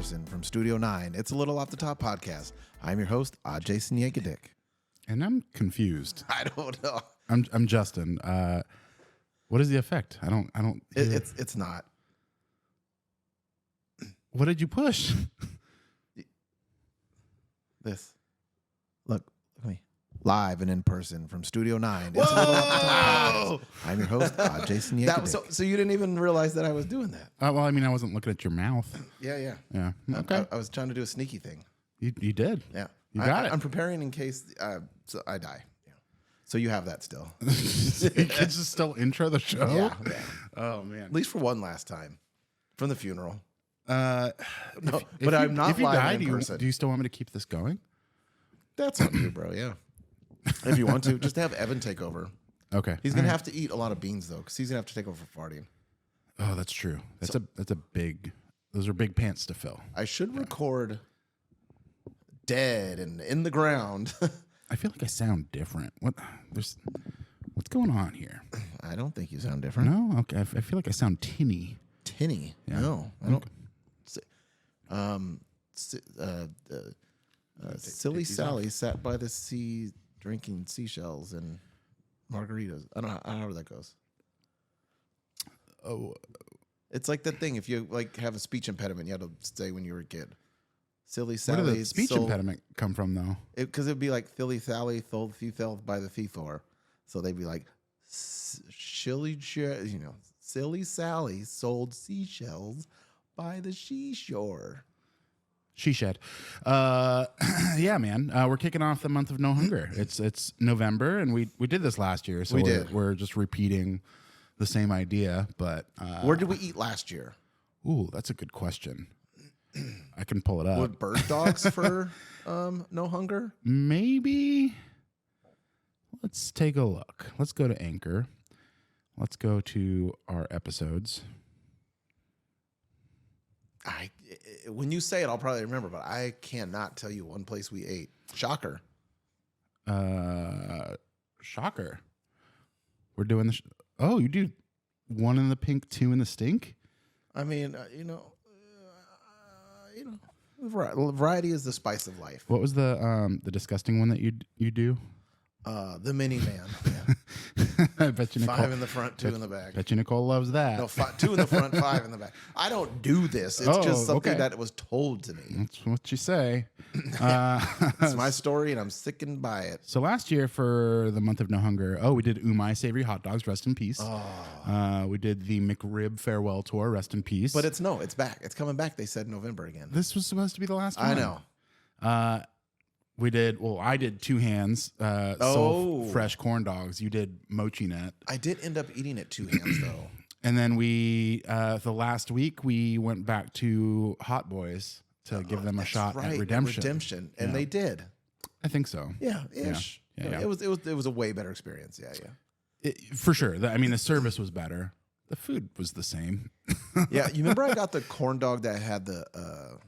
person from Studio 9. It's a Little Off the Top podcast. I'm your host, Jason Yankovic. And I'm confused. I don't know. I'm Justin. What is the effect? I don't. It's not. What did you push? This. Look at me. Live and in person from Studio 9. It's a Little Off the Top podcast. I'm your host, Jason Yankovic. So you didn't even realize that I was doing that? Well, I mean, I wasn't looking at your mouth. Yeah. Okay. I was trying to do a sneaky thing. You did. Yeah. You got it. I'm preparing in case so I die. Yeah. So you have that still. You kids just still intro the show? Yeah. Oh, man. At least for one last time. From the funeral. No, but I'm not if you live die, in person. do you still want me to keep this going? That's on you, bro. Yeah. If you want to, just have Evan take over. Okay. He's going to have to eat a lot of beans, though, because he's going to have to take over for farting. Oh, that's true. That's a big, those are big pants to fill. I should record dead and in the ground. I feel like I sound different. What's going on here? I don't think you sound different. No? Okay. I feel like I sound tinny. Tinny? Yeah. No, I don't. Silly Sally sat by the sea drinking seashells and margaritas. I don't know how that goes. Oh, it's like that thing. If you like have a speech impediment, you had to say when you were a kid. Silly where Sally. did the speech impediment come from, though? Because it'd be like Silly Sally sold seashells by the seashore. So they'd be like, Silly Sally sold seashells by the seashore. She shed. Yeah, man. We're kicking off the month of No Hunger. It's November, and we did this last year, so we're just repeating the same idea. But where did we eat last year? Ooh, that's a good question. I can pull it up. With bird dogs for No Hunger? Maybe. Let's take a look. Let's go to Anchor. Let's go to our episodes. When you say it, I'll probably remember, but I cannot tell you one place we ate. Shocker. Shocker. We're doing the. Oh, you do 1 in the pink, 2 in the stink. I mean, variety is the spice of life. What was the disgusting one that you do? The minivan. Yeah. I bet you Nicole, 5 in the front, 2 in the back. Bet you Nicole loves that. No, 2 in the front, 5 in the back. I don't do this. It's just something that was told to me. That's what you say. It's my story, and I'm sickened by it. So last year for the month of No Hunger, we did Umai Savory Hot Dogs, rest in peace. We did the McRib Farewell Tour, rest in peace. But it's back. It's coming back. They said November again. This was supposed to be the last one. I know. I did 2 hands, fresh corn dogs. You did mochi net. I did end up eating it 2 hands, though. And then the last week, we went back to Hot Boys to give them a shot at Redemption. And they did. I think so. Yeah, ish. Yeah. It was a way better experience. Yeah. For sure. The service was better. The food was the same. Yeah, you remember I got the corn dog that had the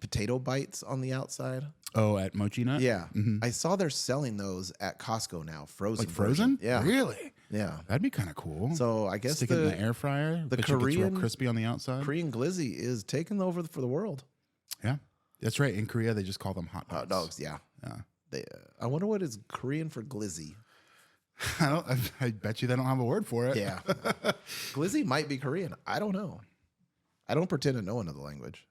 potato bites on the outside? Oh, at Mochi Nut? Yeah. Mm-hmm. I saw they're selling those at Costco now, frozen. Like frozen? Version. Yeah. Really? Yeah. That'd be kind of cool. So I guess stick it in the air fryer. The Gets real crispy on the outside. Korean glizzy is taking over for the world. Yeah, that's right. In Korea, they just call them hot dogs. Hot dogs, yeah. I wonder what is Korean for glizzy. I bet you they don't have a word for it. Yeah. Glizzy might be Korean. I don't know. I don't pretend to know another language.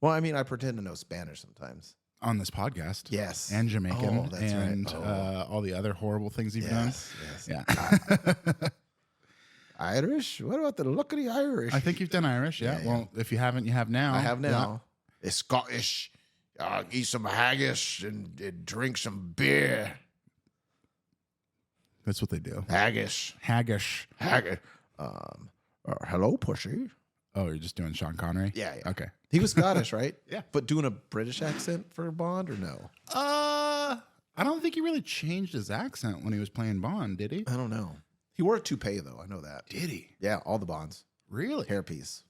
Well, I mean, I pretend to know Spanish sometimes. On this podcast. Yes. And Jamaican. Oh, that's and right. All the other horrible things you've done. Yes. Yeah. Irish? What about the look of the Irish? I think you've done Irish, yeah. Well, if you haven't, you have now. I have now. Yeah. It's Scottish. Eat some haggis and drink some beer. That's what they do. Haggis. Hello, Pushy. Oh, you're just doing Sean Connery? Yeah. Okay. He was Scottish, right? Yeah. But doing a British accent for Bond or no? I don't think he really changed his accent when he was playing Bond, did he? I don't know. He wore a toupee, though. I know that. Did he? Yeah, all the Bonds. Really? Hairpiece.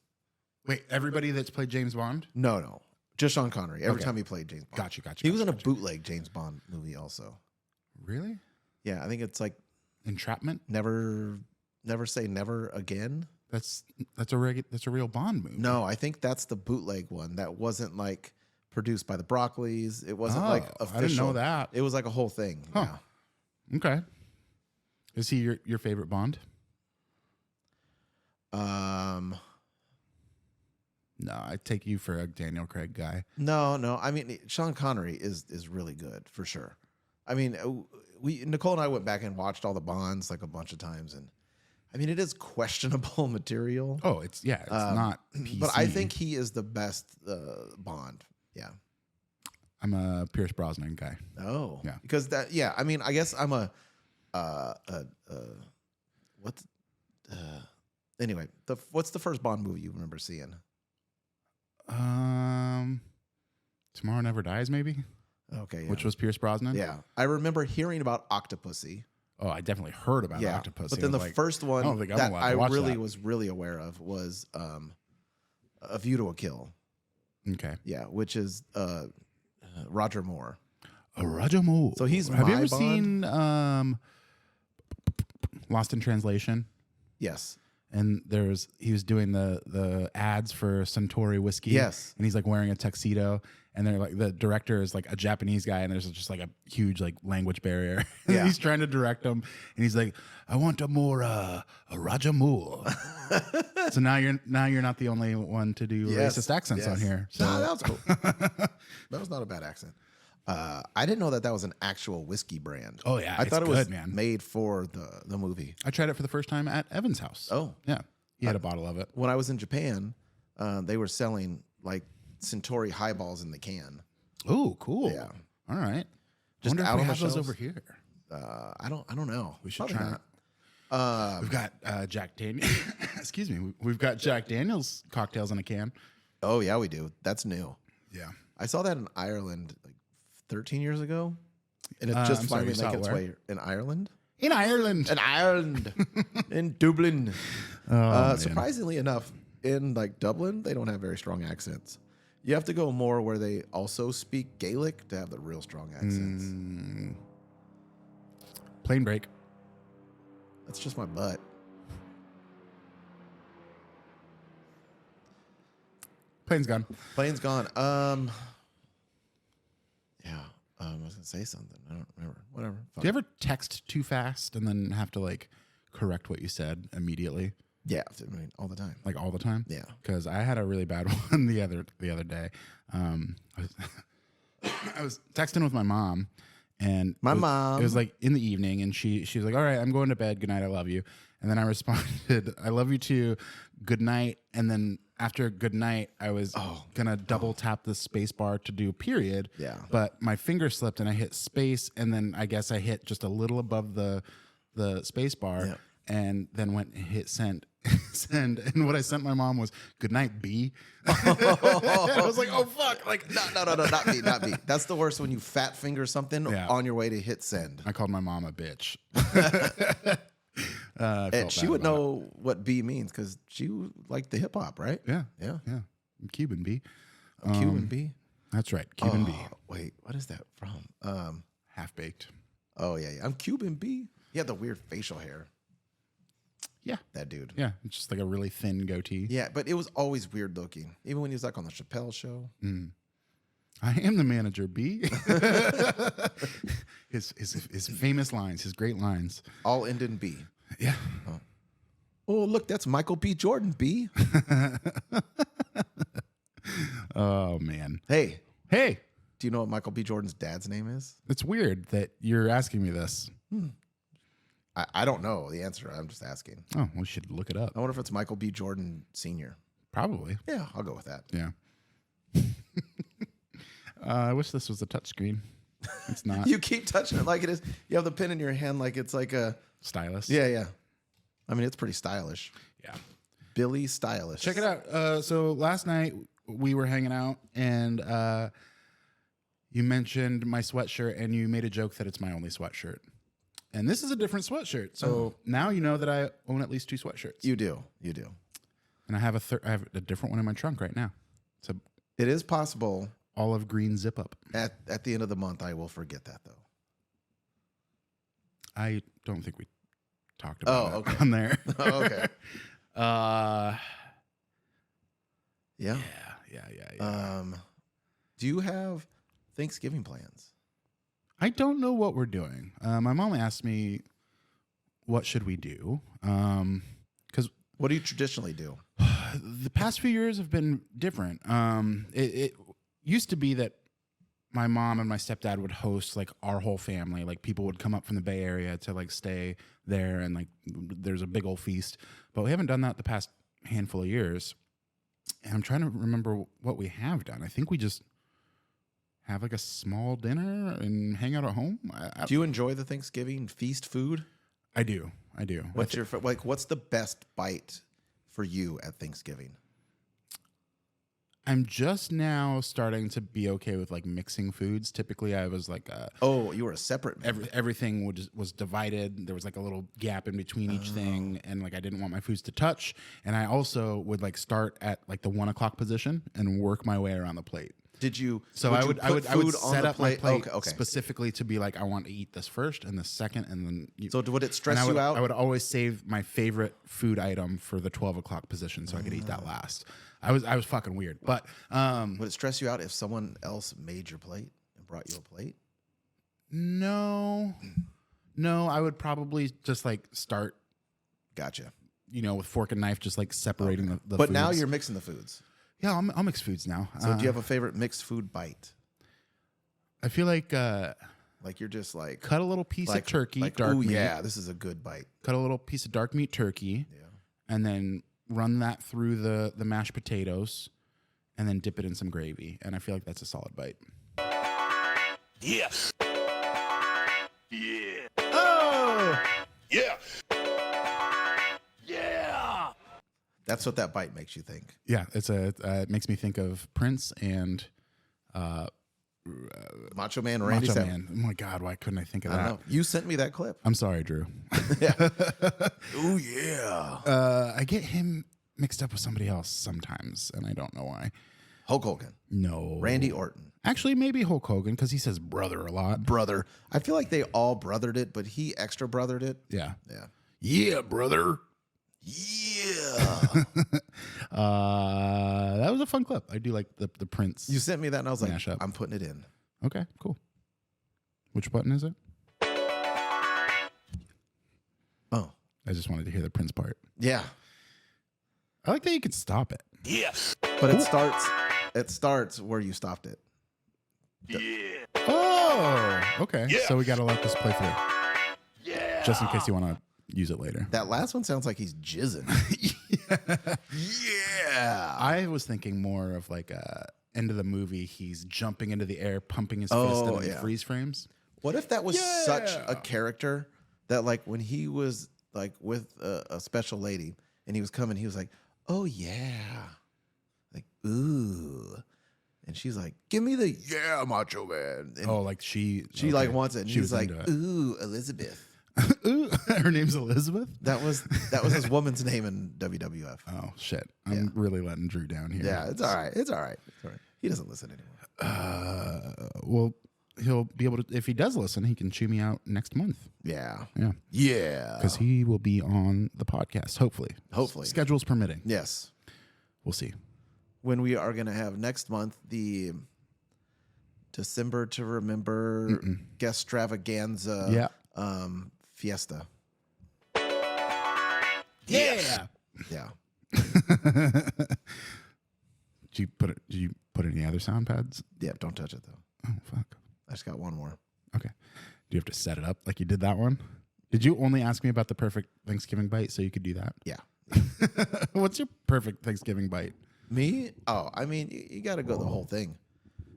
Wait, everybody that's played James Bond? No. Just Sean Connery. Every time he played James Bond. Gotcha. He was in a bootleg James Bond movie also. Really? Yeah, I think it's like Entrapment? Never Say Never Again. That's a real Bond movie. No, I think that's the bootleg one. That wasn't like produced by the Broccoli's. It wasn't like official. I didn't know that. It was like a whole thing. Huh. Yeah. Okay. Is he your favorite Bond? No, I take you for a Daniel Craig guy. No. I mean, Sean Connery is really good for sure. I mean, Nicole and I went back and watched all the Bonds like a bunch of times, and I mean, it is questionable material. Oh, it's not PC. But I think he is the best Bond. Yeah. I'm a Pierce Brosnan guy. Oh. Yeah. Because I mean, I guess I'm anyway, what's the first Bond movie you remember seeing? Tomorrow Never Dies, maybe? Okay. Yeah. Which was Pierce Brosnan? Yeah. I remember hearing about Octopussy. Oh, I definitely heard about Octopussy. But then the first one that I really was really aware of was A View to a Kill. Okay. Yeah, which is Roger Moore. Roger Moore. So he's Have you ever Bond? seen Lost in Translation? Yes. And he was doing the ads for Suntory whiskey. Yes. And he's like wearing a tuxedo, and they're like, the director is like a Japanese guy, and there's just like a huge like language barrier. And Yeah. he's trying to direct him, and he's like, I want a Roger Moore. So now you're not the only one to do racist accents on here. So No, that was cool. That was not a bad accent. I didn't know that was an actual whiskey brand. Oh yeah, I thought it was man. made for the movie. I tried it for the first time at Evan's house. Oh. Yeah. He had a bottle of it. When I was in Japan, they were selling like Suntory highballs in the can. Oh, cool. Yeah. All right. Just Wonder out if we on the have those shelves. over here. I don't know. We should Probably try not. it. We've got Jack Daniels. Excuse me. We've got Jack Daniels cocktails in a can. Oh yeah, we do. That's new. Yeah. I saw that in Ireland like 13 years ago, and it just finally made its way in Ireland. In Ireland. In Ireland, in Dublin. Surprisingly enough, in like Dublin, they don't have very strong accents. You have to go more where they also speak Gaelic to have the real strong accents. Plane break. That's just my butt. Plane's gone. Plane's gone. Yeah. I was gonna say something. I don't remember. Whatever. Fine. Do you ever text too fast and then have to like correct what you said immediately? Yeah, I mean, all the time. Like all the time? Yeah. Because I had a really bad one the other day. I was texting with my mom, and it was like in the evening, and she was like, "All right, I'm going to bed. Good night. I love you." And then I responded, "I love you too. Good night." And then after good night, I was gonna double tap the space bar to do period. Yeah. But my finger slipped and I hit space, and then I guess I hit just a little above the space bar. Yeah. And then went and hit send. And what I sent my mom was "Good night, B." I was like, "Oh fuck!" Like, no, not me. That's the worst when you fat finger something on your way to hit send. I called my mom a bitch. And she would know what B means because she liked the hip hop, right? Yeah. I'm Cuban B. Cuban B. That's right, Cuban B. Wait, what is that from? Half baked. Oh yeah. I'm Cuban B. He had the weird facial hair. Yeah, that dude. Yeah, just like a really thin goatee. Yeah, but it was always weird looking, even when he was like on the Chappelle Show. I am the manager, B. his famous lines, his great lines, all end in B. Yeah. Oh, look, that's Michael B. Jordan, B. Oh man. Hey. Do you know what Michael B. Jordan's dad's name is? It's weird that you're asking me this. I don't know the answer. I'm just asking. Oh, we should look it up. I wonder if it's Michael B. Jordan Sr. Probably. Yeah, I'll go with that. Yeah. I wish this was a touchscreen. It's not. You keep touching it like it is. You have the pen in your hand like it's like a stylus. Yeah. I mean, it's pretty stylish. Yeah. Billy Stylish. Check it out. So last night we were hanging out, and you mentioned my sweatshirt, and you made a joke that it's my only sweatshirt. And this is a different sweatshirt. So now you know that I own at least 2 sweatshirts. You do. And I have a different one in my trunk right now. So it is possible. Olive green zip up. At the end of the month, I will forget that though. I don't think we talked about it on there. Okay. Yeah. Yeah. Yeah. Do you have Thanksgiving plans? I don't know what we're doing. My mom asked me, what should we do? Because what do you traditionally do? The past few years have been different. It used to be that my mom and my stepdad would host like our whole family. Like people would come up from the Bay Area to like stay there, and like there's a big old feast. But we haven't done that the past handful of years. And I'm trying to remember what we have done. I think we just have like a small dinner and hang out at home. Do you enjoy the Thanksgiving feast food? I do. What's the best bite for you at Thanksgiving? I'm just now starting to be okay with like mixing foods. Typically, I was like, you were a separate. Everything was divided. There was like a little gap in between each thing, and like I didn't want my foods to touch. And I also would like start at like the 1 o'clock position and work my way around the plate. Did you? So I would set up my plate okay. specifically to be like, I want to eat this first and the second, and then. So would it stress you out? I would always save my favorite food item for the 12 o'clock position, so I could eat that last. I was fucking weird, but would it stress you out if someone else made your plate and brought you a plate? No, I would probably just like start. Gotcha. With fork and knife, just like separating the. But foods. now you're mixing the foods. Yeah, I'll mix foods now. So do you have a favorite mixed food bite? I feel like you're just like cut a little piece of turkey, dark meat. Yeah, this is a good bite. Cut a little piece of dark meat turkey, and then run that through the mashed potatoes, and then dip it in some gravy. And I feel like that's a solid bite. Yes. Yeah. Oh. Yeah. That's what that bite makes you think. Yeah, it makes me think of Prince and Macho Man Randy Macho Savage. Man. Oh my God, why couldn't I think of I that? don't know. You sent me that clip. I'm sorry, Drew. Oh yeah. I get him mixed up with somebody else sometimes, and I don't know why. Hulk Hogan. No. Randy Orton. Actually, maybe Hulk Hogan, because he says brother a lot. Brother. I feel like they all brothered it, but he extra brothered it. Yeah. Yeah. Yeah, brother. Yeah. That was a fun clip. I do like the Prince. You sent me that, and I was like, mashup. I'm putting it in. Okay, cool. Which button is it? Oh. I just wanted to hear the Prince part. Yeah. I like that you can stop it. Yes. But it starts where you stopped it. Yeah. Oh, okay. Yeah. So we got to let this play through. Yeah. Just in case you want to use it later. That last one sounds like he's jizzing. Yeah. I was thinking more of like end of the movie. He's jumping into the air, pumping his fist, and then freeze frames. What if that was such a character that like when he was like with a special lady and he was coming, he was like, oh yeah. Like, ooh. And she's like, give me the Macho Man. And like she like wants it. And he's like, into it. ooh, Elizabeth. Ooh, her name's Elizabeth? That was his woman's name in WWF. Oh shit. I'm really letting Drew down here. Yeah, it's all right. It's all right. He doesn't listen anymore. Well, he'll be able to, if he does listen, he can chew me out next month. Yeah. Yeah. Yeah. Because he will be on the podcast, hopefully. Schedules permitting. Yes. We'll see. When we are going to have next month the December to Remember guest extravaganza fiesta. Yeah. Yeah. Did you put any other sound pads? Yeah, don't touch it though. Oh fuck. I just got one more. Okay. Do you have to set it up like you did that one? Did you only ask me about the perfect Thanksgiving bite so you could do that? Yeah. What's your perfect Thanksgiving bite? Me? Oh, I mean, you got to go the whole thing.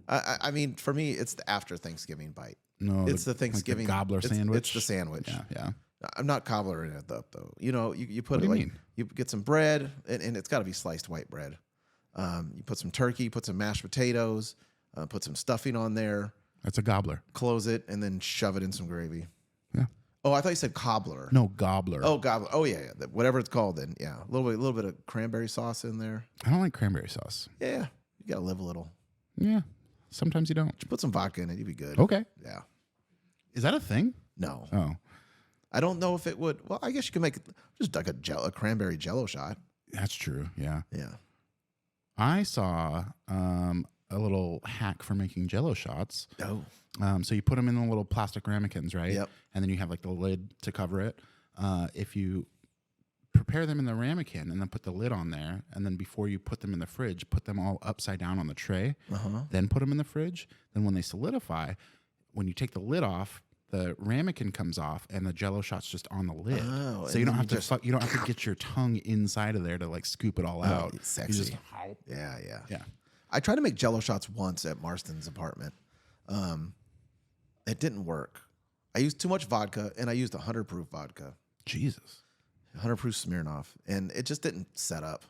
I mean, for me, it's the after Thanksgiving bite. No, it's the Thanksgiving like the gobbler sandwich. It's the sandwich. Yeah. I'm not cobbling it up though. You know, you put what it do you like mean? You get some bread, and it's got to be sliced white bread. You put some turkey, put some mashed potatoes, put some stuffing on there. That's a gobbler. Close it, and then shove it in some gravy. Yeah. Oh, I thought you said cobbler. No, gobbler. Oh, gobbler. Oh, yeah. Whatever it's called then. Yeah. A little bit of cranberry sauce in there. I don't like cranberry sauce. Yeah. You got to live a little. Yeah. Sometimes you don't. Just put some vodka in it. You'd be good. Okay. Yeah. Is that a thing? No. Oh. I don't know if it would. Well, I guess you can make it just like a cranberry jello shot. That's true. Yeah. Yeah. I saw a little hack for making Jello shots. Oh. So you put them in the little plastic ramekins, right? Yep. And then you have like the lid to cover it. If you prepare them in the ramekin and then put the lid on there, and then before you put them in the fridge, put them all upside down on the tray, then put them in the fridge. Then when they solidify, when you take the lid off, the ramekin comes off and the Jello shot's just on the lid. Oh, so you don't have to you don't have to get your tongue inside of there to like scoop it all out. It's sexy. You just, Yeah. I tried to make Jello shots once at Marston's apartment. It didn't work. I used too much vodka, and I used 100 proof vodka. Jesus. 100 proof Smirnoff, and it just didn't set up.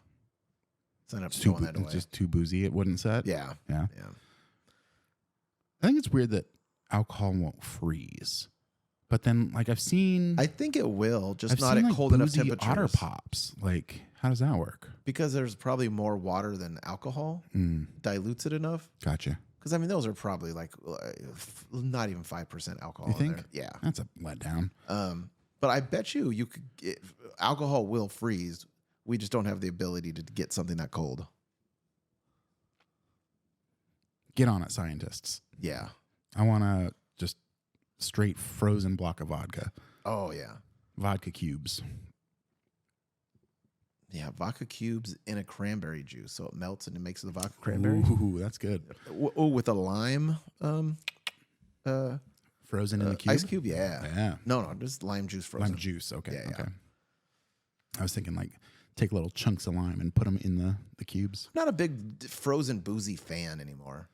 So I ended up It's throwing that away. just too boozy. It wouldn't set. Yeah. I think it's weird that alcohol won't freeze, but then like I've seen, I think it will, just I've not seen, at like, cold enough boozy temperatures. Otter pops. Like, how does that work? Because there's probably more water than alcohol. Dilutes it enough. Gotcha. Because I mean, those are probably like not even 5% alcohol. You think? In there. Yeah. That's a letdown. But I bet you could get, alcohol will freeze. We just don't have the ability to get something that cold. Get on it, scientists. Yeah. I want a just straight frozen block of vodka. Oh yeah. Vodka cubes. Yeah, vodka cubes in a cranberry juice, so it melts and it makes the vodka cranberry. Ooh, that's good. Oh, with a lime, Frozen in the cube. ice cube. Yeah. Yeah. No, just lime juice frozen. Lime juice. Okay. Yeah, okay. I was thinking like take little chunks of lime and put them in the cubes. I'm not a big frozen boozy fan anymore.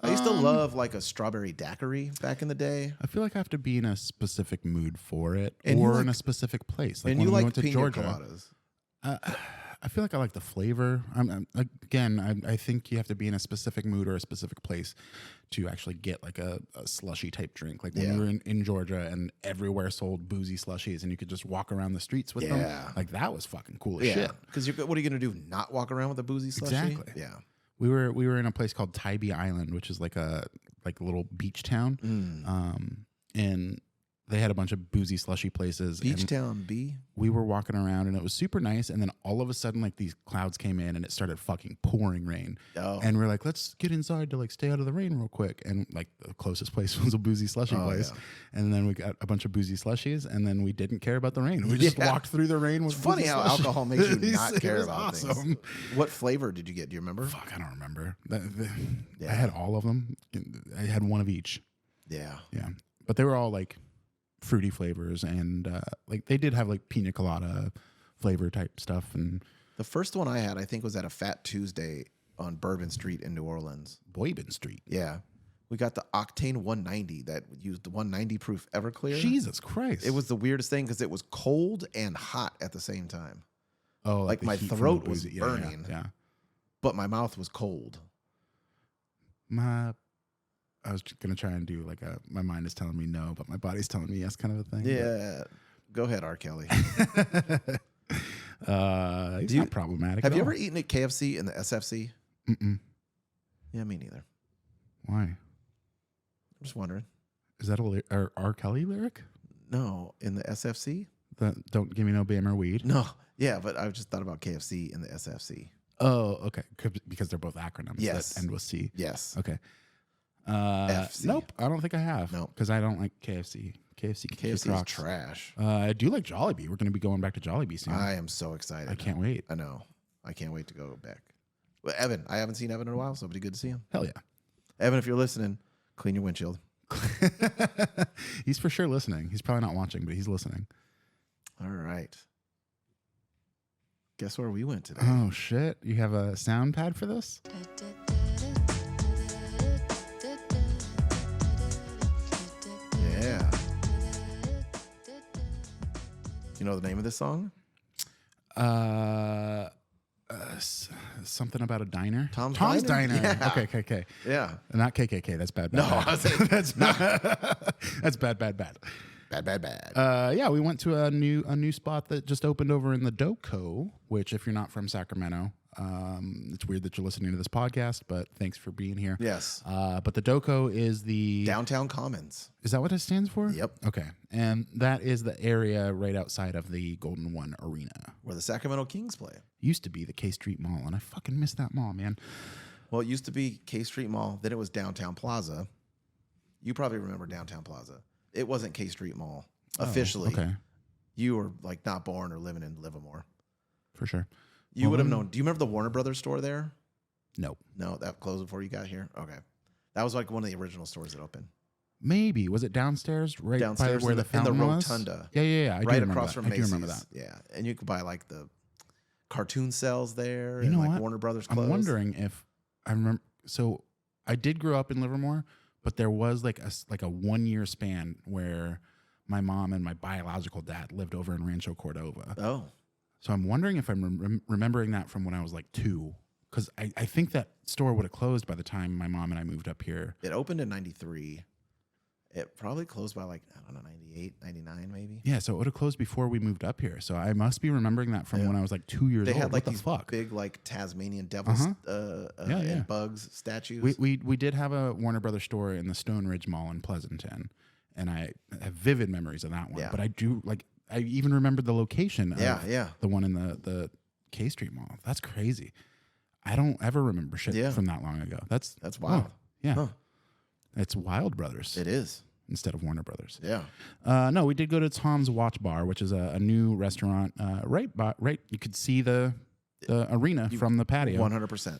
I used to love like a strawberry daiquiri back in the day. I feel like I have to be in a specific mood for it, And you or like- in a specific place. Like And when you we like went to pina Georgia. coladas. I feel like I like the flavor. I think you have to be in a specific mood or a specific place to actually get like a slushy type drink. Like when we were in Georgia and everywhere sold boozy slushies and you could just walk around the streets with them. Like that was fucking cool as shit. Because what are you going to do? Not walk around with a boozy slushy? Exactly. Yeah. We were in a place called Tybee Island, which is like a little beach town. And they had a bunch of boozy slushy places. Beach and Town B. we were walking around and it was super nice. And then all of a sudden, like these clouds came in and it started fucking pouring rain. Oh. And we're like, let's get inside to like stay out of the rain real quick. And like the closest place was a boozy slushy place. Yeah. And then we got a bunch of boozy slushies and then we didn't care about the rain. We just walked through the rain with It's funny boozy how slushies. alcohol makes you not It care was about awesome. things. What flavor did you get? Do you remember? Fuck, I don't remember. I had all of them. I had one of each. Yeah. Yeah. But they were all like fruity flavors and like they did have like pina colada flavor type stuff. And The first one I had, I think, was at a Fat Tuesday on Bourbon Street in New Orleans. Boybin Street. Yeah. We got the Octane 190 that used the 190 proof Everclear. Jesus Christ. It was the weirdest thing because it was cold and hot at the same time. oh, like the my heat from throat the was boozy. burning. Yeah. But my mouth was cold. I was going to try and do like my mind is telling me no, but my body's telling me yes kind of a thing. Yeah. Go ahead, R. Kelly. He's not problematic. Have at you all. ever eaten at KFC in the SFC? Mm-mm. Yeah, me neither. Why? I'm just wondering. Is that a R. Kelly lyric? No, in the SFC? Don't give me no bam or weed? No. Yeah, but I just thought about KFC in the SFC. Oh, okay. Because they're both acronyms Yes. that end with C. Yes. Okay. FC. Nope, I don't think I have. Nope. Because I don't like KFC. KFC KFC is rocks. trash. I do like Jollibee. We're going to be going back to Jollibee soon. I am so excited. I can't wait. I know. I can't wait to go back. Well, Evan, I haven't seen Evan in a while, so it'll be good to see him. Hell yeah. Evan, if you're listening, clean your windshield. He's for sure listening. He's probably not watching, but he's listening. All right. Guess where we went today? Oh, shit. You have a sound pad for this? Yeah. You know the name of this song? Something about a diner? Tom's Diner. Yeah. Okay. Yeah. Not KKK. That's bad. No, bad. I was like, that's that's bad. bad. Yeah, we went to a new spot that just opened over in the Doco, which if you're not from Sacramento, It's weird that you're listening to this podcast, but thanks for being here. Yes. But the DOCO is the Downtown Commons. Is that what it stands for? Yep. Okay. And that is the area right outside of the Golden One Arena. Where the Sacramento Kings play. Used to be the K Street Mall, and I fucking miss that mall, man. Well, it used to be K Street Mall. Then it was Downtown Plaza. You probably remember Downtown Plaza. It wasn't K Street Mall officially. Okay. You were like not born or living in Livermore. For sure. You would have known. Do you remember the Warner Brothers store there? No. No, that closed before you got here? Okay. That was like one of the original stores that opened. Maybe. Was it downstairs? Right Downstairs by where the fountain in the was? rotunda. Yeah. Right across from Macy's. I do remember that. Yeah. And you could buy like the cartoon cells there You know and like what? Warner Brothers clothes. I'm wondering if I remember. So I did grow up in Livermore, but there was like a 1 year span where my mom and my biological dad lived over in Rancho Cordova. Oh. So I'm wondering if I'm remembering that from when I was like 2, because I think that store would have closed by the time my mom and I moved up here. It opened in 93. It probably closed by like, I don't know, 98, 99 maybe. Yeah, so it would have closed before we moved up here. So I must be remembering that from when I was like 2 years old. They had like what these the fuck? big like Tasmanian devils and bugs statues. We did have a Warner Brothers store in the Stone Ridge Mall in Pleasanton, and I have vivid memories of that one. Yeah. But I even remembered the location of Yeah. the one in the K Street Mall. That's crazy. I don't ever remember shit from that long ago. That's wild. Oh, yeah. Huh. It's Wild Brothers. It is. Instead of Warner Brothers. Yeah. No, we did go to Tom's Watch Bar, which is a new restaurant right. You could see the arena from the patio. 100%.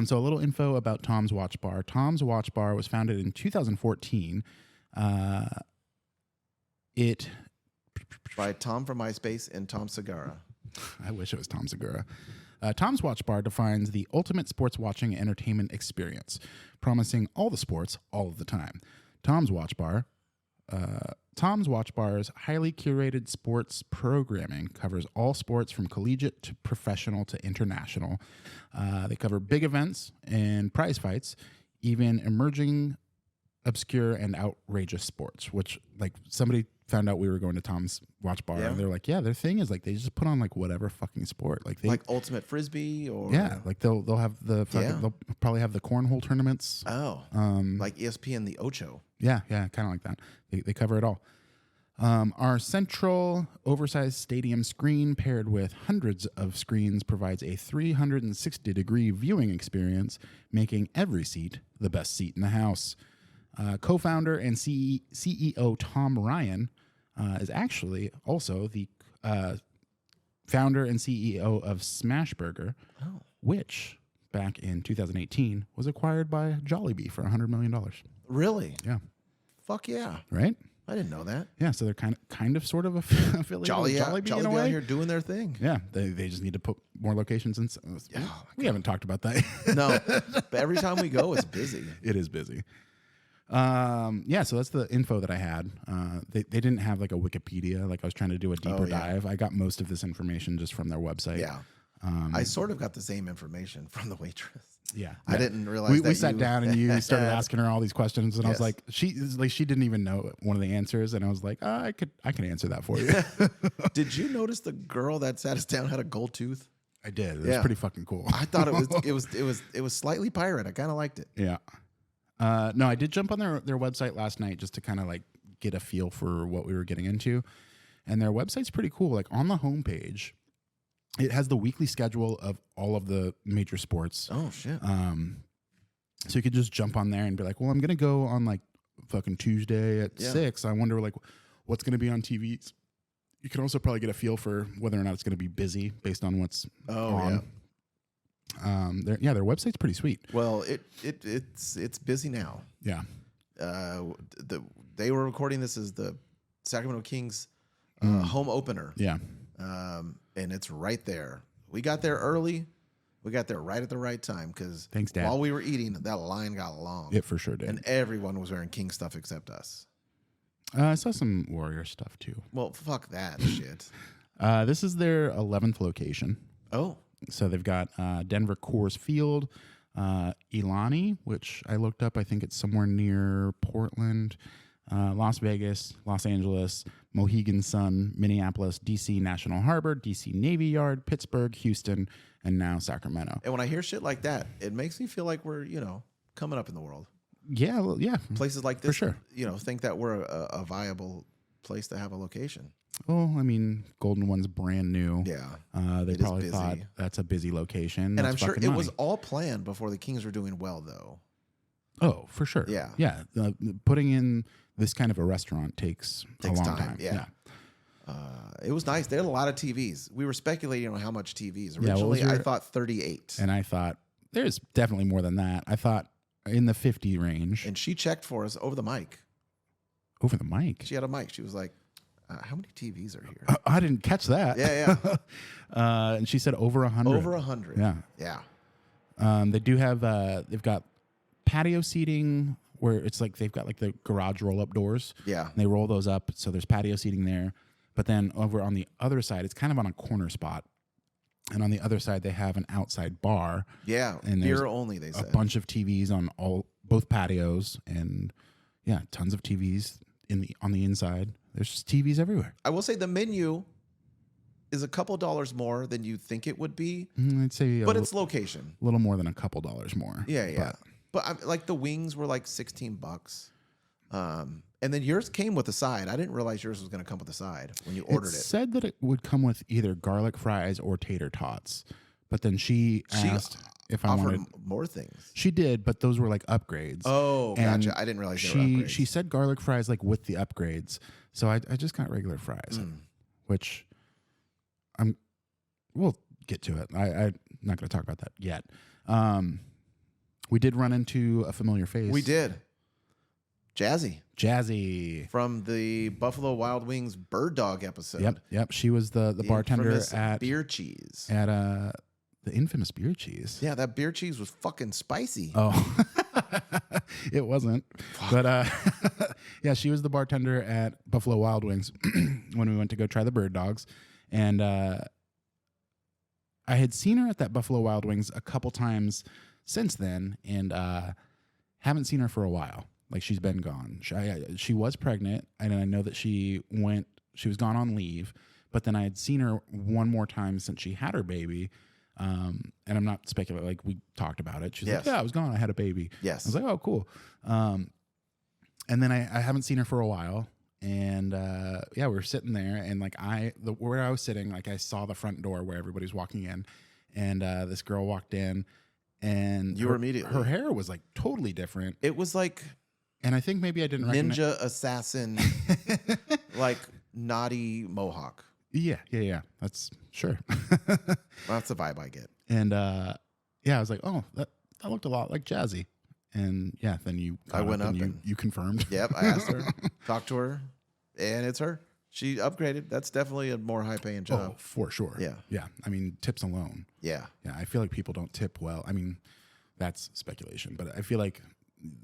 So a little info about Tom's Watch Bar. Tom's Watch Bar was founded in 2014. By Tom from MySpace and Tom Segura. I wish it was Tom Segura. Tom's Watch Bar defines the ultimate sports watching entertainment experience, promising all the sports all of the time. Tom's Watch Bar's highly curated sports programming covers all sports from collegiate to professional to international. They cover big events and prize fights, even emerging, obscure, and outrageous sports, which like somebody found out we were going to Tom's Watch Bar and they're like, yeah, their thing is like they just put on like whatever fucking sport. Like ultimate frisbee or like they'll have the fucking, they'll probably have the cornhole tournaments. Oh. Like ESPN the Ocho. Yeah, kind of like that. They cover it all. Our central oversized stadium screen paired with hundreds of screens provides a 360-degree viewing experience, making every seat the best seat in the house. Co-founder and CEO Tom Ryan is actually also the founder and CEO of Smashburger, which back in 2018 was acquired by Jollibee for $100 million. Really? Yeah. Fuck yeah. Right? I didn't know that. Yeah, so they're kind of sort of affiliated with Jollibee in a way. Out here doing their thing. Yeah, they just need to put more locations in. We haven't talked about that. No, but every time we go, it's busy. It is busy. So that's the info that I had. They didn't have like a Wikipedia. Like I was trying to do a deeper dive. I got most of this information just from their website. Yeah. I sort of got the same information from the waitress. Yeah. I didn't realize we sat down and you started asking her all these questions and I was Yes. like, she didn't even know one of the answers. And I was like, I can answer that for you. Did you notice the girl that sat us down had a gold tooth? I did. It was pretty fucking cool. I thought it was slightly pirate. I kind of liked it. Yeah. No, I did jump on their website last night just to kind of like get a feel for what we were getting into. And their website's pretty cool. Like on the homepage, it has the weekly schedule of all of the major sports. Oh, shit. So you could just jump on there and be like, well, I'm going to go on like fucking Tuesday at 6. I wonder like what's going to be on TVs. You can also probably get a feel for whether or not it's going to be busy based on what's on. Yeah. Their website's pretty sweet. Well, it's busy now. Yeah. They were recording this as the Sacramento Kings home opener. Yeah. And it's right there. We got there early. We got there right at the right time because Thanks, Dad. while we were eating, that line got long. It for sure did. And everyone was wearing King stuff except us. I saw some Warrior stuff too. Well, fuck that shit. This is their 11th location. Oh. So they've got Denver Coors Field, Elani, which I looked up. I think it's somewhere near Portland. Las Vegas, Los Angeles, Mohegan Sun, Minneapolis, D.C. National Harbor, D.C. Navy Yard, Pittsburgh, Houston, and now Sacramento. And when I hear shit like that, it makes me feel like we're, coming up in the world. Yeah, well, yeah. Places like this, for sure. Think that we're a viable place to have a location. Well, I mean, Golden One's brand new. Yeah. They probably thought that's a busy location. And I'm sure it was all planned before the Kings were doing well, though. Oh, for sure. Yeah. Yeah. Putting in this kind of a restaurant takes a long time. Yeah. It was nice. They had a lot of TVs. We were speculating on how much TVs. Originally, I thought 38. And I thought, there's definitely more than that. I thought in the 50 range. And she checked for us over the mic. Over the mic? She had a mic. She was like, how many TVs are here? I didn't catch that. Yeah. And she said over 100. Over 100. Yeah. They do have, they've got patio seating where it's like they've got like the garage roll-up doors. Yeah. And they roll those up, so there's patio seating there. But then over on the other side, it's kind of on a corner spot. And on the other side, they have an outside bar. Yeah, and beer only, they said. A bunch of TVs on both patios. And, yeah, tons of TVs on the inside. There's just TVs everywhere. I will say the menu is a couple dollars more than you think it would be. I'd say, but it's location. A little more than a couple dollars more. Yeah. But like the wings were like $16. And then yours came with a side. I didn't realize yours was going to come with a side when you ordered it. It said that it would come with either garlic fries or tater tots. But then she asked if I wanted more things. She did, but those were like upgrades. Oh, and gotcha. I didn't realize they were upgrades. She said garlic fries like with the upgrades. So I just got regular fries, which we'll get to it. I'm not going to talk about that yet. We did run into a familiar face. We did. Jazzy. From the Buffalo Wild Wings Bird Dog episode. Yep. She was the bartender at Beer Cheese. At the infamous Beer Cheese. Yeah, that beer cheese was fucking spicy. Oh. It wasn't. Fuck. But yeah, she was the bartender at Buffalo Wild Wings when we went to go try the bird dogs. And I had seen her at that Buffalo Wild Wings a couple times since then, and haven't seen her for a while. Like, she's been gone. She was pregnant, and I know that she was gone on leave, but then I had seen her one more time since she had her baby. And I'm not speculating, like, we talked about it. She's like, yeah, I was gone. I had a baby. Yes. I was like, oh, cool. And then I haven't seen her for a while. And we were sitting there, and like where I was sitting, like I saw the front door where everybody's walking in, and this girl walked in, and you were immediately, her hair was like totally different. It was like, and I think maybe I didn't ninja assassin, like naughty mohawk. Yeah. That's sure. Well, that's the vibe I get. And I was like, oh, that looked a lot like Jazzy. And yeah, then I went up and you confirmed. Yep, I asked her, talked to her, and it's her. She upgraded. That's definitely a more high paying job. Oh, for sure. Yeah. I mean, tips alone. Yeah. I feel like people don't tip well. I mean, that's speculation, but I feel like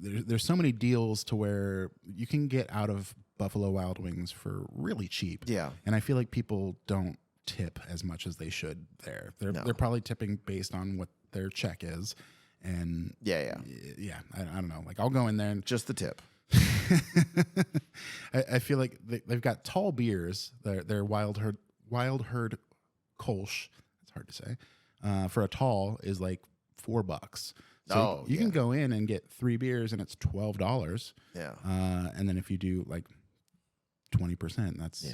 there's so many deals to where you can get out of Buffalo Wild Wings for really cheap. Yeah. And I feel like people don't tip as much as they should there. They're probably tipping based on what their check is. And yeah, I don't know. Like, I'll go in there and just the tip. I feel like they've got tall beers. They're Wild Herd Kolsch. It's hard to say. For a tall is like $4. So you can go in and get 3 beers and it's $12. Yeah. And then if you do like 20%, that's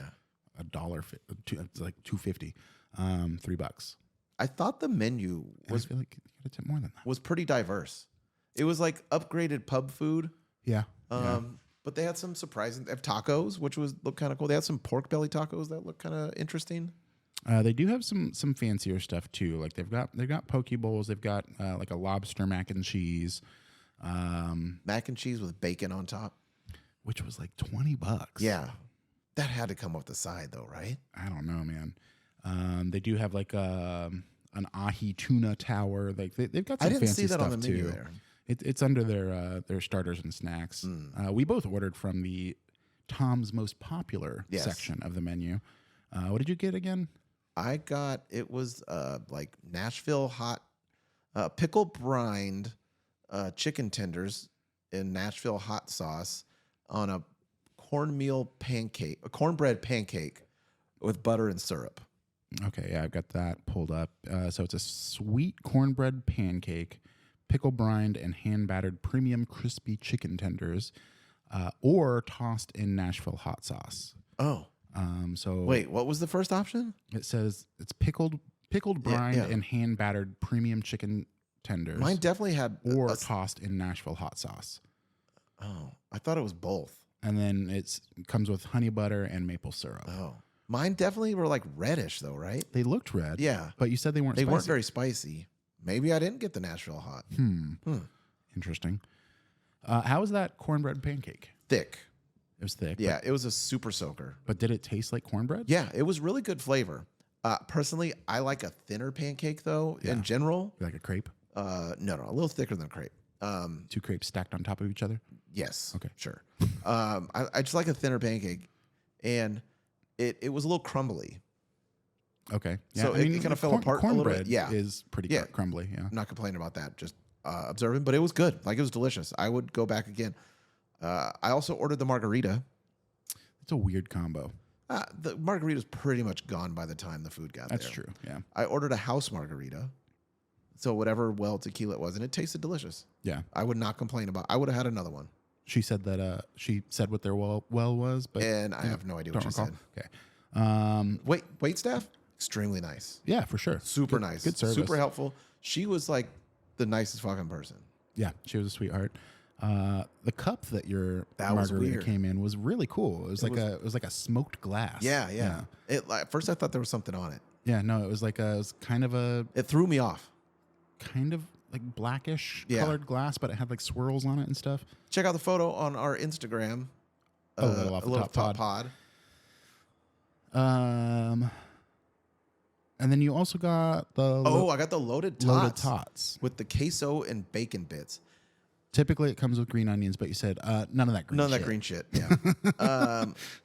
$1. It's like $2.50. $3. I thought the menu was, I feel like you gotta tip more than that. Was pretty diverse. It was like upgraded pub food. Yeah. But they had some surprising. They have tacos, which looked kind of cool. They had some pork belly tacos that look kind of interesting. They do have some fancier stuff too. Like they've got poke bowls. They've got like a lobster mac and cheese. Mac and cheese with bacon on top, which was like $20. Yeah, that had to come off the side though, right? I don't know, man. They do have like an ahi tuna tower. Like they've got some fancy stuff too. I didn't see that on the menu there. It's under their starters and snacks. We both ordered from the Tom's Most Popular section of the menu. What did you get again? It was like Nashville hot pickle brined chicken tenders in Nashville hot sauce on a cornbread pancake with butter and syrup. Okay, yeah, I've got that pulled up. So it's a sweet cornbread pancake, pickle brined and hand battered premium crispy chicken tenders, or tossed in Nashville hot sauce. Oh. So wait, what was the first option? It says it's pickled brined and hand battered premium chicken tenders. Mine definitely had or tossed in Nashville hot sauce. Oh, I thought it was both. And then it comes with honey butter and maple syrup. Oh, mine definitely were like reddish though, right? They looked red. Yeah, but you said they weren't. They weren't very spicy. Maybe I didn't get the Nashville hot. Interesting. How was that cornbread pancake? Thick. It was thick. Yeah, it was a super soaker. But did it taste like cornbread? Yeah, it was really good flavor. Personally, I like a thinner pancake though. Yeah. In general, You like a crepe? No, a little thicker than a crepe. 2 crepes stacked on top of each other? Yes. Okay. Sure. I just like a thinner pancake, and it was a little crumbly. Okay. Yeah, So it kind of fell apart a little bit. Cornbread Yeah, is pretty crumbly. Yeah. I'm not complaining about that. Just observing, but it was good. Like it was delicious. I would go back again. I also ordered the margarita. It's a weird combo. The margarita's pretty much gone by the time the food got there. That's true. Yeah. I ordered a house margarita. So whatever tequila it was, and it tasted delicious. Yeah. I would not complain about. I would have had another one. She said that she said what their well was, but and I have no idea what she said. Okay. Wait staff, extremely nice. Yeah, for sure. Super nice. Good service. Super helpful. She was like the nicest fucking person. Yeah, she was a sweetheart. The cup that your margarita came in was really cool. It was like a smoked glass. Yeah. At first I thought there was something on it. Yeah, no, it was kind of a. It threw me off. Kind of like blackish colored glass, but it had like swirls on it and stuff. Check out the photo on our Instagram. A little off the top pod. And then you also got I got the loaded tots with the queso and bacon bits. Typically, it comes with green onions, but you said none of that green shit. None of that green shit, yeah.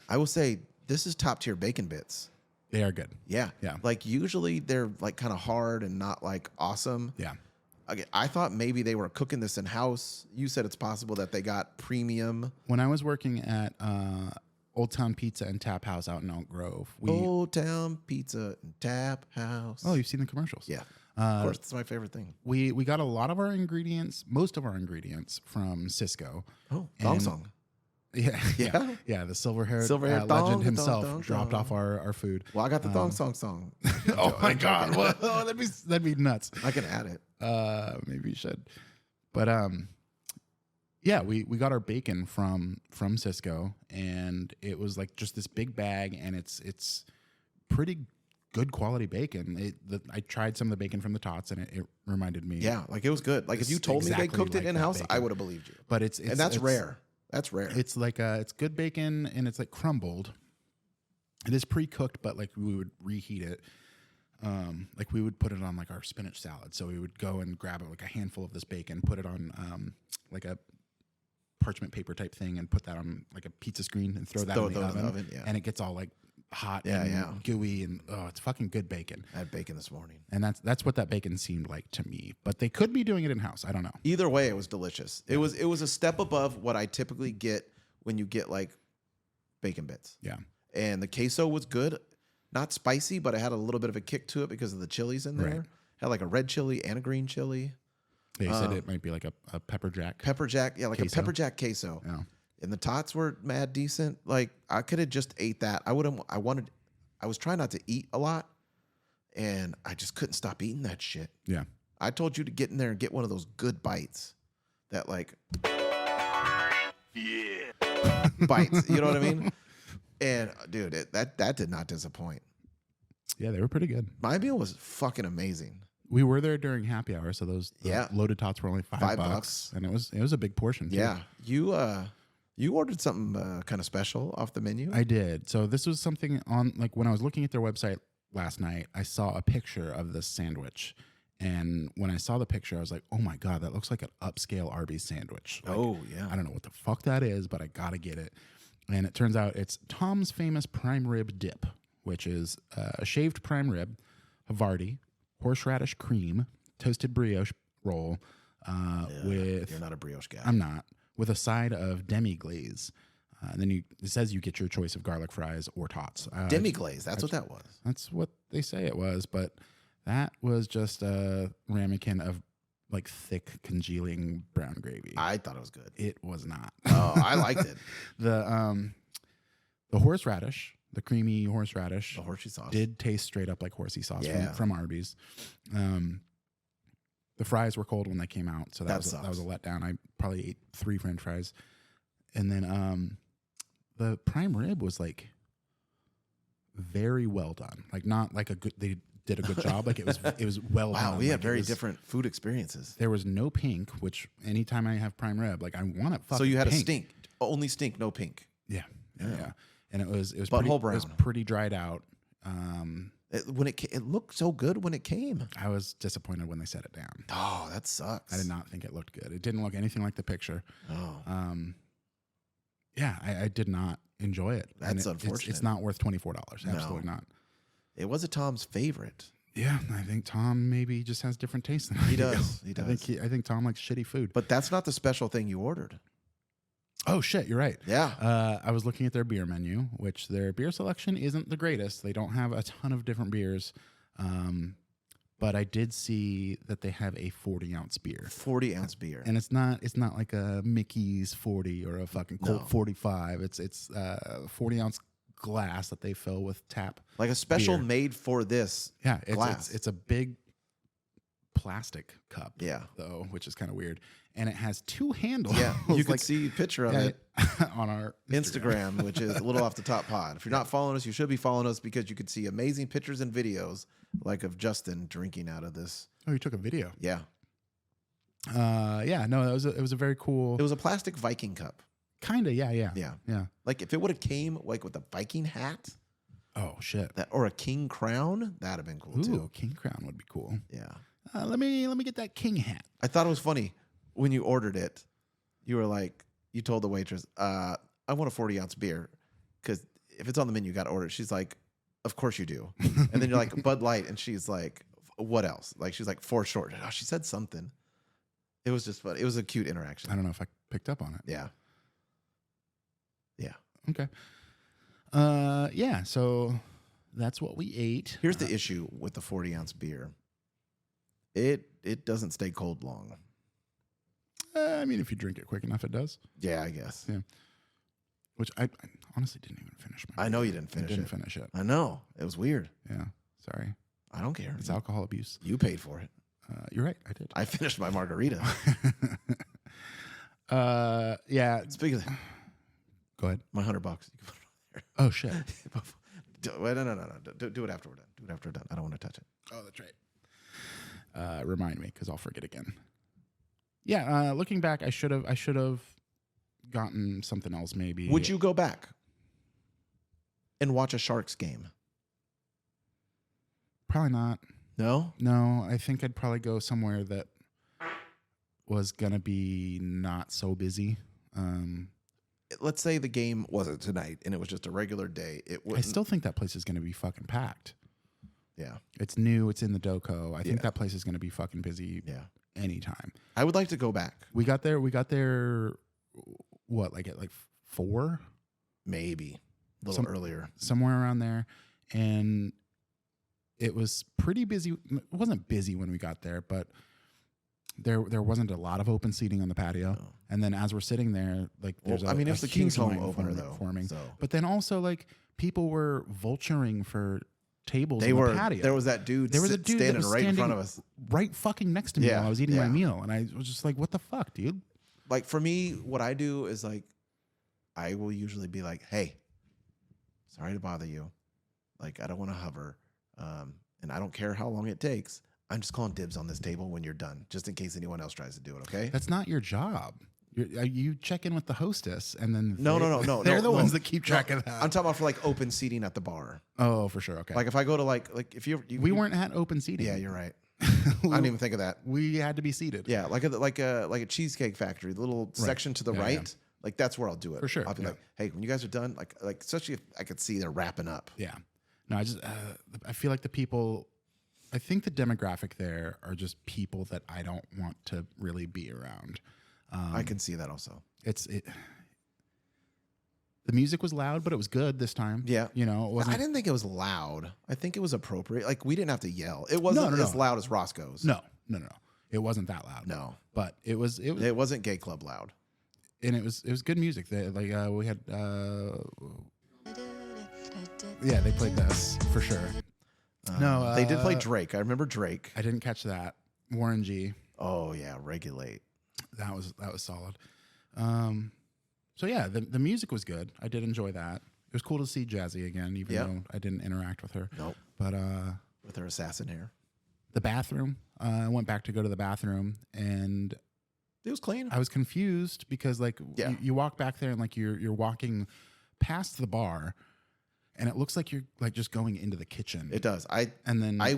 I will say, this is top tier bacon bits. They are good. Yeah. Like, usually they're, like, kind of hard and not, like, awesome. Yeah. I thought maybe they were cooking this in-house. You said it's possible that they got premium. When I was working at Old Town Pizza and Tap House out in Elk Grove. Old Town Pizza and Tap House. Oh, you've seen the commercials? Yeah. Of course, that's my favorite thing. We got a lot of our ingredients, most of our ingredients from Cisco. Oh, Thong Song. Yeah. The silver-haired legend himself dropped off our food. Well, I got the Thong Song. Oh my God! Well, that'd be nuts. I can add it. Maybe you should. But yeah, we got our bacon from Cisco, and it was like just this big bag, and it's pretty good quality bacon. I tried some of the bacon from the tots, and it reminded me. Yeah, like it was good. Like if you told me they cooked it in house, I would have believed you. But that's rare. That's rare. It's like it's good bacon, and it's like crumbled. It is pre-cooked, but like we would reheat it. Like we would put it on like our spinach salad. So we would go and grab like a handful of this bacon, put it on like a parchment paper type thing, and put that on like a pizza screen and throw that in the oven. Yeah. And it gets all like hot and gooey, and it's fucking good bacon. I had bacon this morning. And that's what that bacon seemed like to me. But they could be doing it in house. I don't know. Either way, it was delicious. Yeah. It was a step above what I typically get when you get like bacon bits. Yeah. And the queso was good. Not spicy, but it had a little bit of a kick to it because of the chilies in there. Right. Had like a red chili and a green chili. Yeah, you said it might be like a pepper jack. Pepper jack, yeah, like queso. A pepper jack queso. Yeah. And the tots were mad decent. Like I could have just ate that. I was trying not to eat a lot, and I just couldn't stop eating that shit. Yeah. I told you to get in there and get one of those good bites. That like bites. You know what I mean? And dude, that did not disappoint. Yeah, they were pretty good. My meal was fucking amazing. We were there during happy hour, so those loaded tots were only $5, and it was a big portion. Too. Yeah, you ordered something kind of special off the menu. I did. So this was something on like when I was looking at their website last night, I saw a picture of this sandwich, and when I saw the picture, I was like, "Oh my God, that looks like an upscale Arby's sandwich." Like, oh yeah, I don't know what the fuck that is, but I gotta get it. And it turns out it's Tom's famous prime rib dip, which is a shaved prime rib, Havarti, horseradish cream, toasted brioche roll with... You're not a brioche guy. I'm not. With a side of demi-glaze. And then it says you get your choice of garlic fries or tots. Demi-glaze. That's what that was. That's what they say it was, but that was just a ramekin of like thick congealing brown gravy. I thought it was good. It was not. Oh, I liked it. The horseradish, the creamy horseradish, The horsey sauce did taste straight up like horsey sauce Yeah. from Arby's. The fries were cold when they came out, so that was a letdown. I probably ate 3 French fries, and then the prime rib was like very well done. Like not like they did a good job. Like it was well done. Wow, we had like very different food experiences. There was no pink, which anytime I have prime rib, like I want it. So you had pink. a stink, only stink, no pink. Yeah. And it was Butthole brown. It was pretty dried out. It looked so good when it came. I was disappointed when they set it down. Oh, that sucks. I did not think it looked good. It didn't look anything like the picture. Oh, I did not enjoy it. That's unfortunate. It's not worth $24. Absolutely not. It was a Tom's favorite. Yeah, I think Tom maybe just has different tastes than I He do. does. He does. I think Tom likes shitty food. But that's not the special thing you ordered. Oh shit, you're right. Yeah. I was looking at their beer menu, which their beer selection isn't the greatest. They don't have a ton of different beers. But I did see that they have a 40-ounce beer. 40-ounce beer. And it's not like a Mickey's 40 or a fucking Colt 45. It's 40-ounce glass that they fill with tap. Like a special beer. made for this glass. It's a big plastic cup. Yeah. Though, which is kind of weird. And it has 2 handles. Yeah, you can see a picture of it on our Instagram, which is a little off the top pod. If you're not following us, you should be following us because you could see amazing pictures and videos like of Justin drinking out of this. Oh, you took a video. Yeah. No, it was a very cool. It was a plastic Viking cup. Kinda, yeah. Yeah. Like if it would have came like with a Viking hat. Oh shit. Or a king crown, that'd have been cool too. King crown would be cool. Yeah. Let me get that king hat. I thought it was funny when you ordered it. You were like, you told the waitress, I want a 40-ounce beer because if it's on the menu, you got to order it. She's like, of course you do. And then you're like, Bud Light. And she's like, what else? Like, she's like, 4 short. Oh, she said something. It was just fun. It was a cute interaction. I don't know if I picked up on it. Yeah. Yeah. Okay. Yeah. So that's what we ate. Here's the issue with the 40-ounce beer. It doesn't stay cold long. I mean, if you drink it quick enough, it does. Yeah, I guess. Yeah. Which I honestly didn't even finish. I know you didn't finish it. I didn't finish it. I know. It was weird. Yeah. Sorry. I don't care. It's alcohol abuse. You paid for it. You're right. I did. I finished my margarita. Yeah. Speaking of, go ahead. my $100. You can put it on there. Oh shit. Wait, no. Do it after we're done. Do it after we're done. I don't want to touch it. Oh, that's right. Remind me because I'll forget again. Yeah. Looking back, I should have gotten something else. Maybe. Would you go back and watch a Sharks game? Probably not. No. No, I think I'd probably go somewhere that was gonna be not so busy. Let's say the game wasn't tonight and it was just a regular day. I still think that place is gonna be fucking packed. Yeah. It's new. It's in the Doco. I think that place is gonna be fucking busy. Yeah. Anytime. I would like to go back. We got there. What? Like at 4? Maybe a little earlier. Somewhere around there, and it was pretty busy. It wasn't busy when we got there, but there wasn't a lot of open seating on the patio. Oh. And then as we're sitting there, like there's it's the King's home opener forming. So. But then also like people were vulturing for tables They on were. the patio. There was that dude. There was a dude standing that was right in front of us, right fucking next to me while I was eating my meal, and I was just like, "What the fuck, dude?" Like for me, what I do is like, I will usually be like, "Hey, sorry to bother you. Like, I don't want to hover, and I don't care how long it takes. I'm just calling dibs on this table when you're done, just in case anyone else tries to do it. Okay? That's not your job. You check in with the hostess, and then No. They're the ones that keep track of that. I'm talking about for like open seating at the bar. Oh, for sure. Okay. Like if I go to like if we weren't at open seating. Yeah, you're right. I didn't even think of that. We had to be seated. Yeah, like a cheesecake factory, the little section to the right. Yeah. Like that's where I'll do it. For sure. I'll be like, hey, when you guys are done, like especially if I could see they're wrapping up. Yeah. No, I feel like I think the demographic there are just people that I don't want to really be around. I can see that also. The music was loud, but it was good this time. Yeah. You know, it wasn't. I didn't think it was loud. I think it was appropriate. Like, we didn't have to yell. It wasn't as loud as Roscoe's. No. It wasn't that loud. No. But it was. It wasn't gay club loud. And it was good music. We had. Yeah, they played this for sure. No, they did play Drake. I remember Drake. I didn't catch that. Warren G. Oh yeah, Regulate. That was solid. So yeah, the music was good. I did enjoy that. It was cool to see Jazzy again, even though I didn't interact with her. Nope. But with her assassin hair. The bathroom. I went back to go to the bathroom, and it was clean. I was confused because you walk back there and like you're walking past the bar. And it looks like you're like just going into the kitchen. It does. I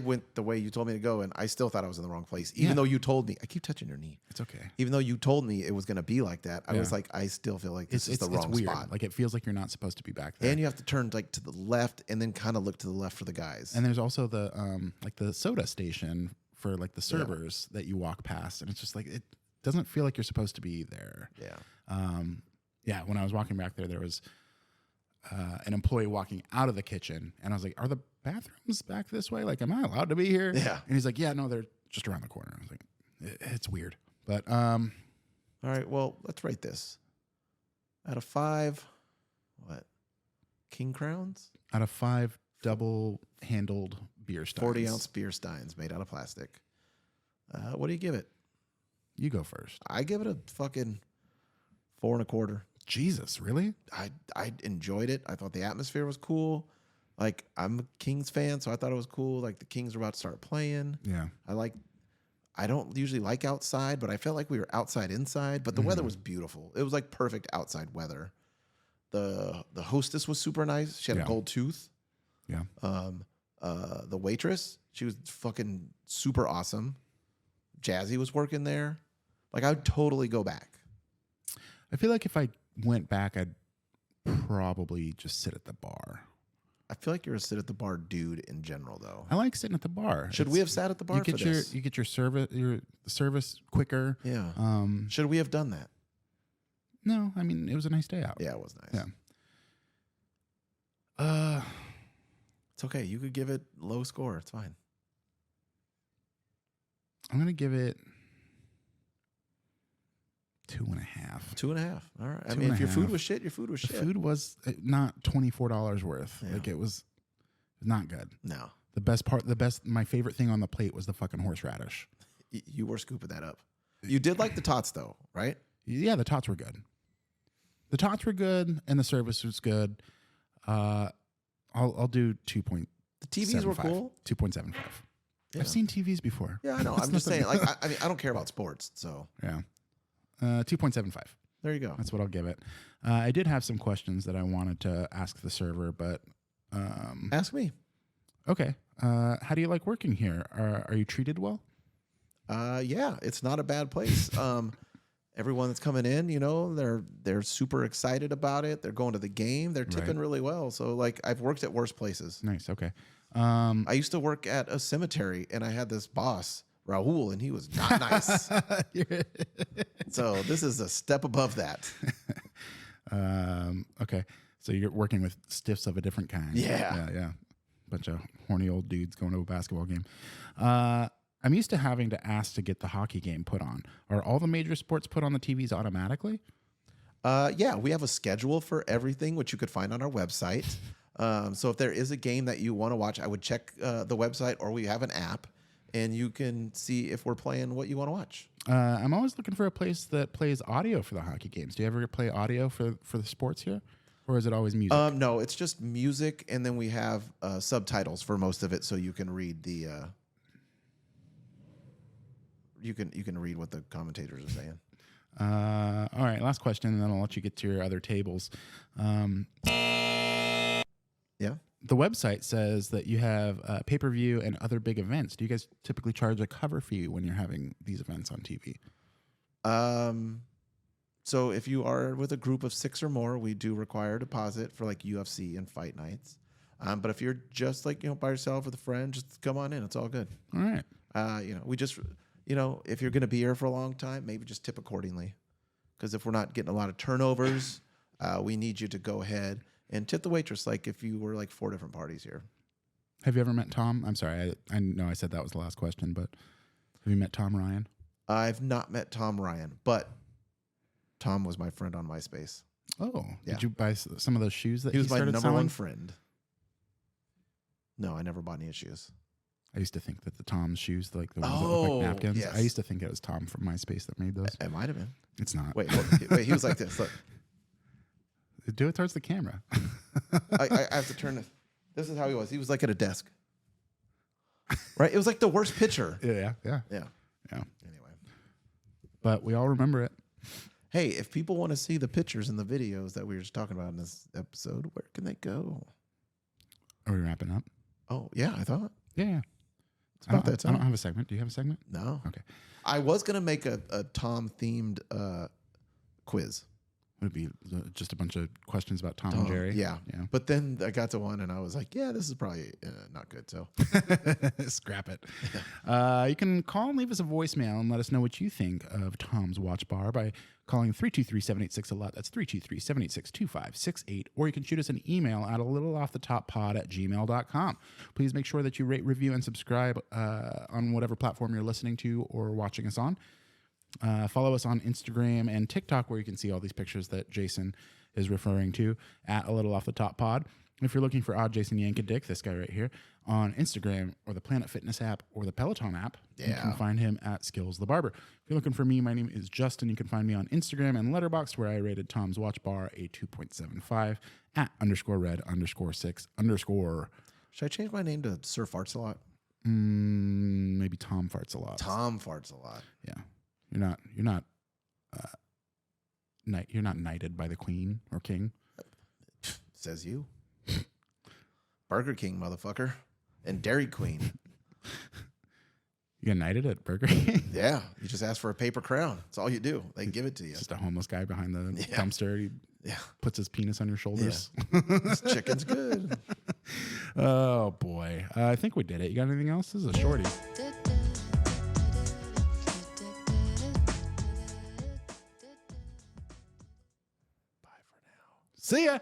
went the way you told me to go, and I still thought I was in the wrong place. Even though you told me, I keep touching your knee. It's okay. Even though you told me it was going to be like that, I was like, I still feel like this is the wrong weird. spot. Like it feels like you're not supposed to be back there. And you have to turn like to the left, and then kind of look to the left for the guys. And there's also the like the soda station for like the servers that you walk past, and it's just like it doesn't feel like you're supposed to be there. Yeah. When I was walking back there was an employee walking out of the kitchen, and I was like, "Are the bathrooms back this way? Like, am I allowed to be here?" Yeah. And he's like, "Yeah, no, they're just around the corner." I was like, "It's weird," but all right. Well, let's rate this out of 5. What? King Crowns? Out of 5 double-handled beer steins, 40-ounce beer steins made out of plastic. What do you give it? You go first. I give it a fucking 4.25. Jesus, really? I enjoyed it. I thought the atmosphere was cool. Like, I'm a Kings fan, so I thought it was cool. Like, the Kings were about to start playing. Yeah. I don't usually like outside, but I felt like we were outside inside. But the weather was beautiful. It was like perfect outside weather. The hostess was super nice. She had a gold tooth. Yeah. The waitress, she was fucking super awesome. Jazzy was working there. Like, I would totally go back. I feel like if I went back, I'd probably just sit at the bar. I feel like you're a sit at the bar dude in general, though. I like sitting at the bar. Should we have sat at the bar you get for this? You get your service quicker. Yeah. Should we have done that? No, I mean, it was a nice day out. Yeah, it was nice. Yeah. It's okay. You could give it low score. It's fine. I'm gonna give it 2.5. 2.5. All right. I mean, if your food was shit, your food was shit. The food was not $24 worth. Yeah. Like it was not good. No. My favorite thing on the plate was the fucking horseradish. You were scooping that up. You did like the tots though, right? Yeah, the tots were good. The tots were good, and the service was good. I'll do 2.75. The TVs were cool. 2.75. Yeah. I've seen TVs before. Yeah, I know. I'm just saying. Like, I mean, I don't care about sports, so yeah. 2.75. There you go. That's what I'll give it. I did have some questions that I wanted to ask the server, but ask me. Okay. How do you like working here? Are you treated well? Yeah, it's not a bad place. Everyone that's coming in, you know, they're super excited about it. They're going to the game. They're tipping really well. So, like, I've worked at worse places. Nice. Okay. I used to work at a cemetery, and I had this boss, Raul, and he was not nice. So this is a step above that. Okay. So you're working with stiffs of a different kind. Yeah. Bunch of horny old dudes going to a basketball game. I'm used to having to ask to get the hockey game put on. Are all the major sports put on the TVs automatically? Yeah, we have a schedule for everything, which you could find on our website. So if there is a game that you want to watch, I would check the website, or we have an app, and you can see if we're playing what you want to watch. I'm always looking for a place that plays audio for the hockey games. Do you ever play audio for the sports here? Or is it always music? No, it's just music, and then we have subtitles for most of it, so you can read the... You can read what the commentators are saying. All right, last question, and then I'll let you get to your other tables. Yeah. The website says that you have pay-per-view and other big events. Do you guys typically charge a cover fee when you're having these events on TV? So if you are with a group of 6 or more, we do require a deposit for like UFC and fight nights. But if you're just like, by yourself with a friend, just come on in. It's all good. All right. We just... if you're going to be here for a long time, maybe just tip accordingly. Because if we're not getting a lot of turnovers, we need you to go ahead and tip the waitress like if you were like 4 different parties here. Have you ever met Tom? I'm sorry. I know I said that was the last question, but have you met Tom Ryan? I've not met Tom Ryan, but Tom was my friend on MySpace. Oh, Yeah. Did you buy some of those shoes that He was my started number selling? one friend. No, I never bought any shoes. I used to think that the Tom's shoes, like the ones that look Oh, like napkins, yes. I used to think it was Tom from MySpace that made those. It might have been. It's not. Wait, he was like this. Look, Do it towards the camera. I have to turn this. This is how he was. He was like at a desk. Right? It was like the worst picture. Yeah. Yeah. Anyway. But we all remember it. Hey, if people want to see the pictures and the videos that we were just talking about in this episode, where can they go? Are we wrapping up? Oh, yeah, I thought. Yeah. It's about that I time. don't have a segment. Do you have a segment? No. Okay. I was going to make a Tom-themed quiz. Would it be just a bunch of questions about Tom and Jerry? Yeah. But then I got to one and I was like, yeah, this is probably not good. So scrap it. You can call and leave us a voicemail and let us know what you think of Tom's Watch Bar by calling 323-786-ALOT. That's 323-786-2568. Or you can shoot us an email at alittleoffthetoppod@gmail.com. Please make sure that you rate, review, and subscribe on whatever platform you're listening to or watching us on. Follow us on Instagram and TikTok, where you can see all these pictures that Jason is referring to at A Little Off the Top Pod. If you're looking for Odd Jason Yankadick, this guy right here, on Instagram or the Planet Fitness app or the Peloton app, you can find him at Skills the Barber. If you're looking for me, my name is Justin. You can find me on Instagram and Letterboxd, where I rated Tom's Watch Bar a 2.75 at _red_6_. should I change my name to Sir Farts a lot? Maybe Tom Farts a lot. Tom Farts a lot. Yeah. You're not knighted by the queen or king. Says you. Burger King, motherfucker. And Dairy Queen. You get knighted at Burger King? Yeah. You just ask for a paper crown. That's all you do. They give it to you. Just a homeless guy behind the dumpster. He puts his penis on your shoulders. Yeah. This chicken's good. Oh, boy. I think we did it. You got anything else? This is a shorty. See ya.